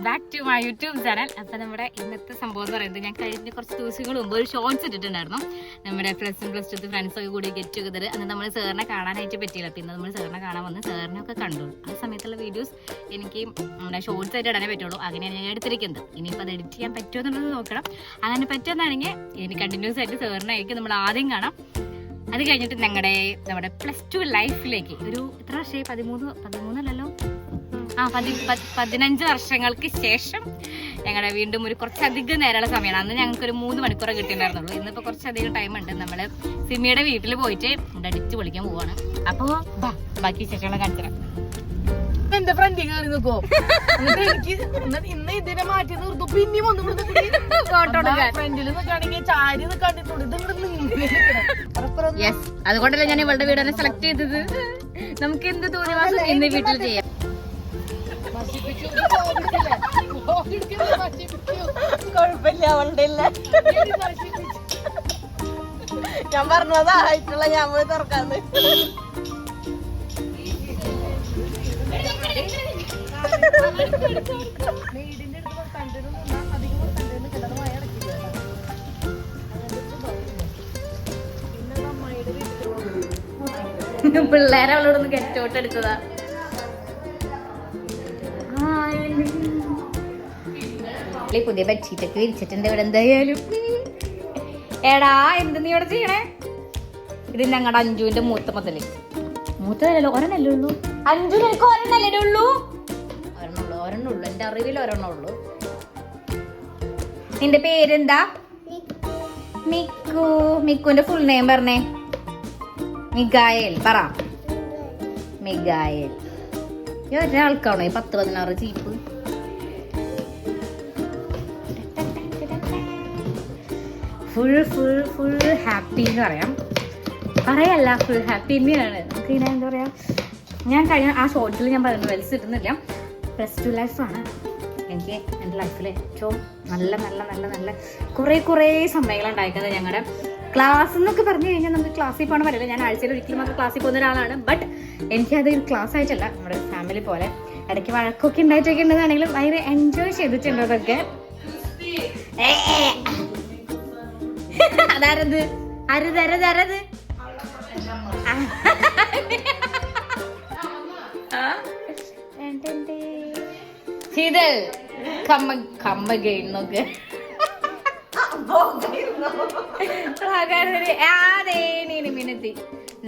Back to my YouTube channel. അപ്പോൾ നമ്മുടെ ഇന്നത്തെ സംഭവം എന്ന് പറയുന്നത്, ഞാൻ കഴിഞ്ഞ കുറച്ച് ദിവസങ്ങൾ മുമ്പ് ഒരു ഷോർട്സ് ഇട്ടിട്ടുണ്ടായിരുന്നു. നമ്മുടെ +1 +2 ഫ്രണ്ട്സൊക്കെ കൂടി ഗെറ്റ് ടുഗദർ. അന്ന് നമ്മൾ സാറിനെ കാണാനായിട്ട് പറ്റിയില്ല. പിന്നെ നമ്മൾ സാറിനെ കാണാൻ വന്ന് സാറിനൊക്കെ കണ്ടു. ആ സമയത്തുള്ള വീഡിയോസ് എനിക്ക് നമ്മുടെ ഷോർട്സ് ആയിട്ട് ഇടാനേ പറ്റുള്ളൂ. അങ്ങനെയാണ് ഞാൻ എടുത്തിരിക്കുന്നത്. ഇനിയിപ്പോൾ അത് എഡിറ്റ് ചെയ്യാൻ പറ്റുമോ എന്നുള്ളത് നോക്കണം. അങ്ങനെ പറ്റുമെന്നാണെങ്കിൽ ഇനി കണ്ടിന്യൂസ് ആയിട്ട് സാറിനായിരിക്കും നമ്മൾ ആദ്യം കാണാം. അത് കഴിഞ്ഞിട്ട് നമ്മുടെ +2 ലൈഫിലേക്ക് ഒരു എത്ര വർഷമായി? 13 അല്ലല്ലോ, 15 വർഷങ്ങൾക്ക് ശേഷം ഞങ്ങളുടെ വീണ്ടും ഒരു കുറച്ചധികം നേരമുള്ള സമയമാണ്. അന്ന് ഞങ്ങൾക്കൊരു 3 മണിക്കൂറേ കിട്ടിയിട്ടുണ്ടായിരുന്നുള്ളൂ. ഇന്നിപ്പോൾ കുറച്ചധികം ടൈം ഉണ്ട്. നമ്മൾ സിമിയുടെ വീട്ടിൽ പോയിട്ട് അടിച്ച് പൊളിക്കാൻ പോവാണ്. അപ്പോൾ ബാക്കി വിശേഷങ്ങളെ കാണിച്ചുതരാം. എന്റെ ഫ്രണ്ടിൽ കയറി നിൽക്കോ എനിക്ക് ഇന്ന് ഇതിനെ മാറ്റി നിർത്തും. പിന്നെയും ഫ്രണ്ടിൽ നിൽക്കുകയാണെങ്കിൽ ചാരി നിൽക്കാണ്ടിട്ടുണ്ട്. യെസ്, അതുകൊണ്ടല്ലേ ഞാൻ ഇവളുടെ വീടാണ് സെലക്ട് ചെയ്തത്. നമുക്ക് എന്ത് തോന്നിയ ഇന്ന് വീട്ടിൽ ചെയ്യാം. കൊഴപ്പില്ല, അവളുടെ ഞാൻ പറഞ്ഞതായിട്ടുള്ള ഞാൻ പോയി തുറക്കാന്ന്. പിള്ളേരെ അവളോടൊന്ന് ഗെറ്റോട്ട് എടുത്തതാ. പുതിയ ബെഡ്ഷീറ്റ് ഒക്കെ വിരിച്ചിട്ടുണ്ട് ഇവിടെ. എന്തായാലും എടാ, എന്ത് നീ ഇവിടെ ചെയ്യണേ? ഇത് ഞങ്ങളുടെ അഞ്ജുവിന്റെ മൂത്തമതല്. മൂത്തതല്ലോ, ഒരെണ്ണല്ലേ ഉള്ളൂ. അഞ്ജു, നിനക്ക് ഒരെണ്ണല്ലേ ഉള്ളൂ? ഒരെണ്ണുള്ളൂ. എന്റെ അറിവിൽ ഒരെണ്ണുള്ളൂ. നിന്റെ പേരെന്താ? മിക്കു. മിക്കുന്റെ ഫുൾ നെയിം പറഞ്ഞേ. മിഗായേൽ. പറ. മിഗായേൽ. ഈ ഒരാൾക്കാണോ ഈ 10-16 ചീപ്പ്? ഫുൾ ഹാപ്പി എന്ന് പറയല്ല, ഫുൾ ഹാപ്പി തന്നെയാണ്. നമുക്ക് ഇങ്ങനെ എന്താ പറയാ, ഞാൻ കഴിഞ്ഞ ആ ഷോർട്സിൽ ഞാൻ പറയുന്നത് വെൽസ് ഇടുന്നില്ല. +2 ലൈഫാണ് എനിക്ക് എൻ്റെ ലൈഫിൽ ഏറ്റവും നല്ല കുറേ സമയങ്ങൾ ഉണ്ടായിരിക്കുന്നത്. ഞങ്ങളുടെ ക്ലാസ് എന്നൊക്കെ പറഞ്ഞു കഴിഞ്ഞാൽ നമുക്ക് ക്ലാസ്സിൽ പോകണം പറയില്ല. ഞാൻ ആഴ്ചയിൽ ഒരിക്കലും മാത്രം ക്ലാസ്സിൽ പോകുന്ന ഒരാളാണ്. ബട്ട് എനിക്കത് ക്ലാസ് ആയിട്ടല്ല, നമ്മുടെ ഫാമിലി പോലെ ഇടയ്ക്ക് വഴക്കൊക്കെ ഉണ്ടായിട്ടൊക്കെ ഉണ്ടെന്നാണെങ്കിലും ഭയങ്കര എൻജോയ് ചെയ്തിട്ടുണ്ട് അതൊക്കെ. അതാരത്? അരുത് ശീതൽ കമ്മ മിനത്തി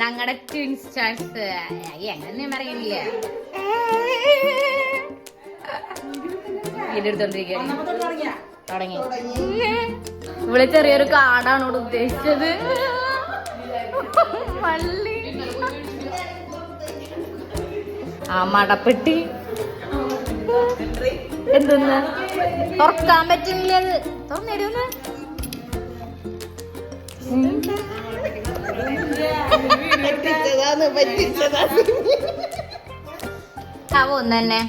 ഞങ്ങളുടെ ട്വിൻസ് ചാൻസ് എങ്ങനെ പറയുന്നില്ല. ഇതെടുത്തോണ്ടിരിക്കുകയാണ്. തുടങ്ങി. ഇവിടെ ചെറിയൊരു കാർഡാണ് ഇവിടെ ഉദ്ദേശിച്ചത്. മള്ളി ആ മടപ്പെട്ടി എന്തെന്ന് തുറക്കാൻ പറ്റുന്നില്ല. അത് തുറന്നിടുന്ന് ആവോന്ന് തന്നെ.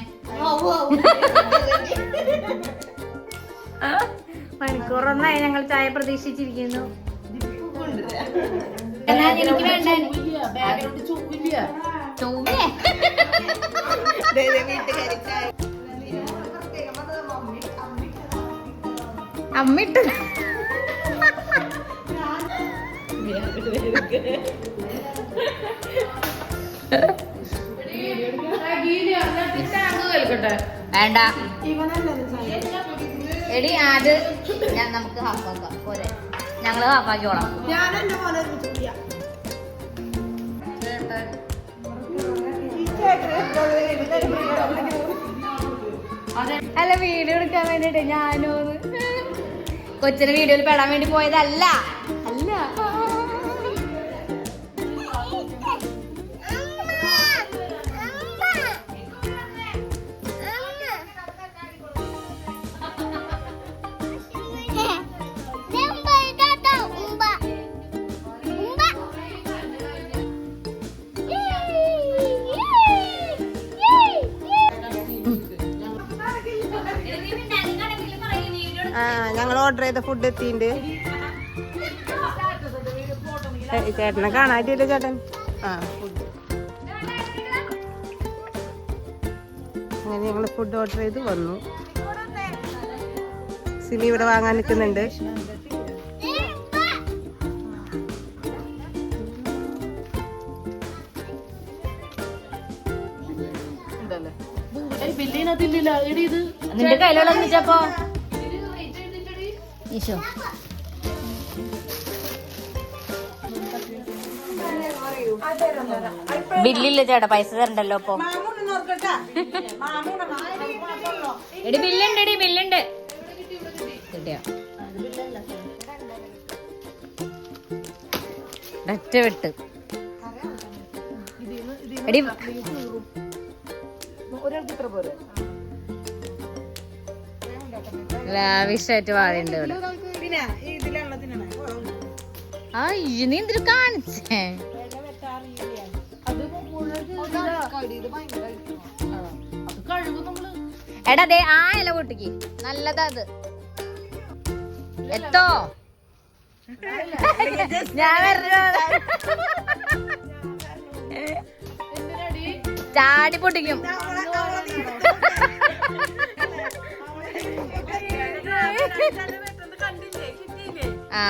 മണിക്കൂറൊന്നായി ഞങ്ങൾ ചായ പ്രതീക്ഷിച്ചിരിക്കുന്നു. എന്നാ എനിക്ക് വേണ്ട അമ്മിട്ട് വേണ്ട എടി. അത് നമുക്ക് ഹാഫാക്കാം പോലെ. ഞങ്ങള് ഹാഫാക്കിക്കോളാം. അല്ല, വീഡിയോ എടുക്കാൻ വേണ്ടിട്ട് ഞാനോന്ന് കൊച്ചിന് വീഡിയോയിൽ പെടാൻ വേണ്ടി പോയതല്ല. ഞങ്ങൾ ഓർഡർ ചെയ്ത ഫുഡ് എത്തിണ്ട്. ചേട്ടനെ കാണാറ്റില്ല ചേട്ടൻ. ഫുഡ് അങ്ങനെ ഞങ്ങൾ ഫുഡ് ഓർഡർ ചെയ്ത് വന്നു. സിമി ഇവിടെ വാങ്ങാൻ നിൽക്കുന്നുണ്ട്. നിന്റെ കയ്യിലുള്ള വെച്ചപ്പോ ഈശോ ബില്ലില്ല ചേട്ടാ, പൈസ തരണ്ടല്ലോ ഇപ്പൊ. എടി ബില്ലുണ്ട്, എടി ബില്ലുണ്ട്. കിട്ടിയോ? ഒറ്റ വിട്ട് എടി ലാവിഷായിട്ട് വാഴയുണ്ട് ഇവിടെ. ആ നീ എന്തൊരു കാണിച്ചേ? എടാ ദേ ആ ഇല പൊട്ടിക്ക്, നല്ലതാ അത്. എത്തോ ഞാൻ ചാടി പൊട്ടിക്കും. ആ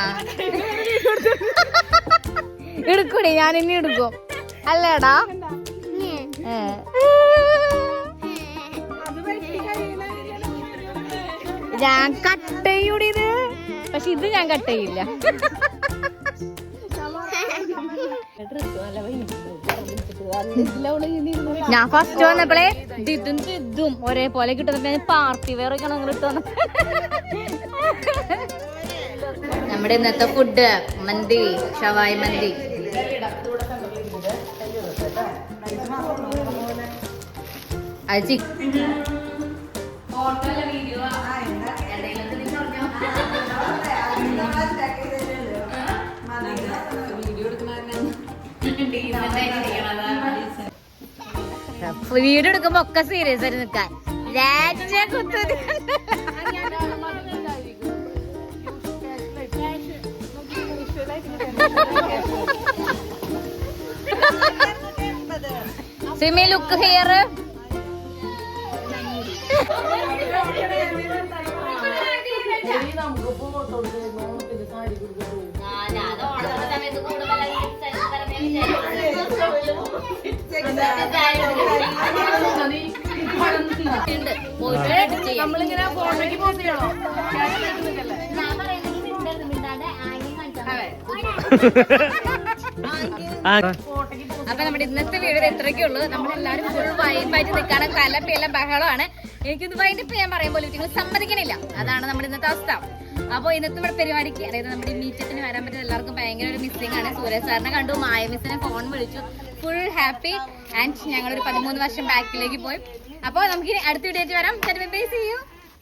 എടുക്കൂടി, ഞാൻ ഇനി എടുക്കും. അല്ലേടാ ഞാൻ കട്ട് ചെയ്യൂടി ഇത്, പക്ഷെ ഇത് ഞാൻ കട്ട് ചെയ്യില്ല. ഞാൻ ഫസ്റ്റ് വന്നപ്പോഴേ ഇതും ഒരേപോലെ കിട്ടുന്ന പാർട്ടി വെയർ ഒക്കെയാണ് നിങ്ങൾ ഇട്ട് വന്നത്. നമ്മുടെ ഇന്നത്തെ ഫുഡ് മന്തി, ഷവായി മന്തി. അത് വീഡിയോ എടുക്കുമ്പോ ഒക്കെ സീരിയസ് ആയിട്ട് നിക്കാൻ സിമി ലുക്ക് ഹിയർ. നമ്മളിങ്ങനെ ഫോട്ടോയ്ക്ക് പോസ്റ്റ് ചെയ്യണോ? അപ്പൊ നമ്മുടെ ഇന്നത്തെ വീഡിയോ എത്രയൊക്കെ ഉള്ളൂ. നമ്മളെല്ലാരും ഫുൾ വൈബായിട്ട് നിൽക്കാണ്, കലപ്പിയെല്ലാം ബഹളമാണ്. എനിക്കിത് വൈകിട്ട് ചെയ്യാൻ പറയുമ്പോൾ നിങ്ങൾ സമ്മതിക്കണില്ല. അതാണ് നമ്മുടെ ഇന്നത്തെ അവസ്ഥ. അപ്പോൾ ഇന്നത്തെ നമ്മുടെ പരിപാടിക്ക്, അതായത് നമ്മുടെ മീറ്റപ്പിന് വരാൻ പറ്റുന്ന എല്ലാവർക്കും ഭയങ്കര ഒരു മിസ്സിംഗ് ആണ്. സൂരജ് സാറിനെ കണ്ടു, മായ മിസ്സിനെ ഫോൺ വിളിച്ചു, ഫുൾ ഹാപ്പി. ആൻഡ് ഞങ്ങളൊരു 13 വർഷം ബാക്കിലേക്ക് പോയി. അപ്പോൾ നമുക്ക് അടുത്ത വീഡിയോ ആയിട്ട് വരാം.